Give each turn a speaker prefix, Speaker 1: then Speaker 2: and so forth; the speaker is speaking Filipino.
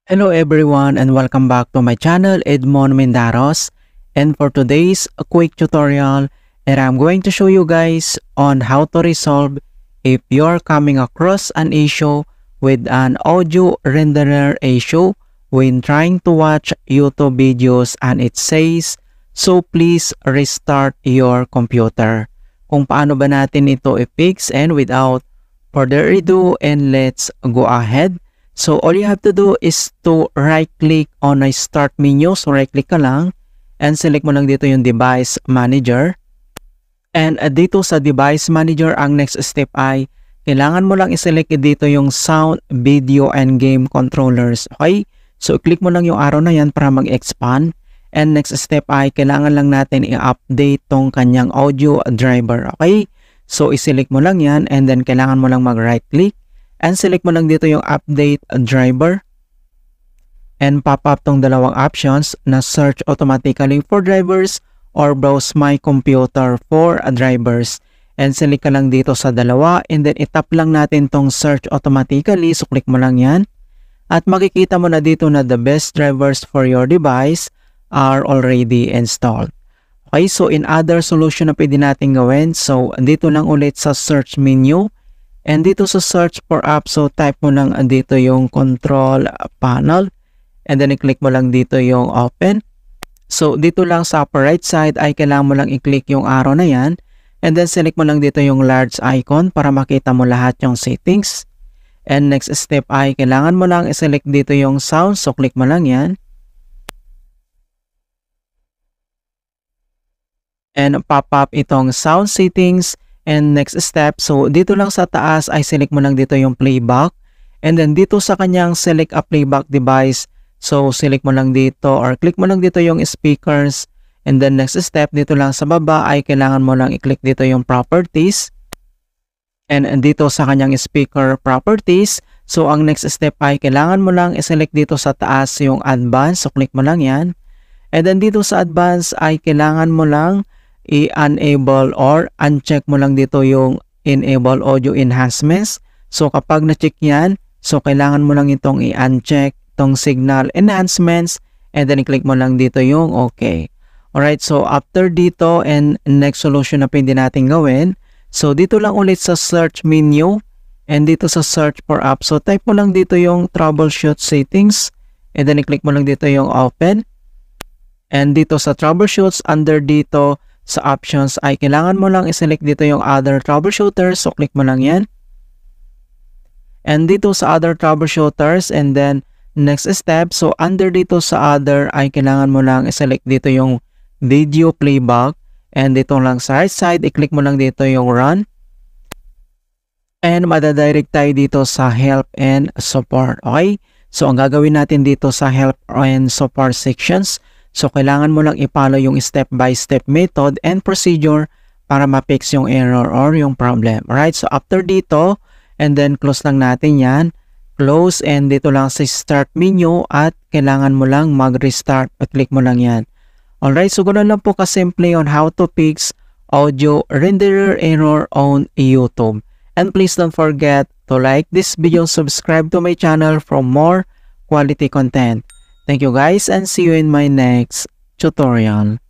Speaker 1: Hello everyone and welcome back to my channel Edmond Mendaros, and for today's quick tutorial and I'm going to show you guys on how to resolve if you're coming across an issue with an audio renderer issue when trying to watch YouTube videos and it says so please restart your computer. Kung paano ba natin ito i-fix, and without further ado, and let's go ahead. So all you have to do is to right click on a start menu. So right click ka lang and select mo lang dito yung device manager. And dito sa device manager, ang next step ay kailangan mo lang i-select dito yung sound, video, and game controllers. Okay? So click mo lang yung arrow na yan para mag-expand. And next step ay kailangan lang natin i-update tong kanyang audio driver. Okay? So i-select mo lang yan and then kailangan mo lang mag-right click. And select mo lang dito yung update driver. And pop up tong dalawang options na search automatically for drivers or browse my computer for drivers. And select ka lang dito sa dalawa and then itap lang natin tong search automatically. So click mo lang yan. At makikita mo na dito na the best drivers for your device are already installed. Okay, so in other solution na pwede natin gawin. So dito lang ulit sa search menu. And dito sa search for app, so type mo lang dito yung control panel. And then i-click mo lang dito yung open. So dito lang sa upper right side ay kailangan mo lang i-click yung arrow na yan. And then select mo lang dito yung large icon para makita mo lahat yung settings. And next step ay kailangan mo lang i-select dito yung sound. So click mo lang yan. And pop up itong sound settings. And next step, so dito lang sa taas ay select mo lang dito yung playback. And then dito sa kanyang select a playback device, so select mo lang dito or click mo lang dito yung speakers. And then next step, dito lang sa baba ay kailangan mo lang i-click dito yung properties. And dito sa kanyang speaker properties, so ang next step ay kailangan mo lang i-select dito sa taas yung advanced. So click mo lang yan. And then dito sa advanced ay kailangan mo lang i-enable or uncheck mo lang dito yung enable audio enhancements. So kapag na-check yan, so kailangan mo lang itong i-uncheck itong signal enhancements and then i-click mo lang dito yung okay. Alright, so after dito and next solution na pwede natin gawin, so dito lang ulit sa search menu and dito sa search for app, so type mo lang dito yung troubleshoot settings and then i-click mo lang dito yung open. And dito sa troubleshoots, under dito sa options ay kailangan mo lang i-select dito yung other troubleshooters. So click mo lang yan. And dito sa other troubleshooters and then next step. So under dito sa other ay kailangan mo lang i-select dito yung video playback. And dito lang sa right side, i-click mo lang dito yung run. And madadirect tayo dito sa help and support. Okay? So ang gagawin natin dito sa help and support sections, so kailangan mo lang i-follow yung step-by-step method and procedure para ma-fix yung error or yung problem. Alright, so after dito, and then close lang natin yan. Close and dito lang sa start menu at kailangan mo lang mag-restart at click mo lang yan. Alright, so ganoon lang po kasimple on how to fix audio renderer error on YouTube. And please don't forget to like this video, subscribe to my channel for more quality content. Thank you guys and see you in my next tutorial.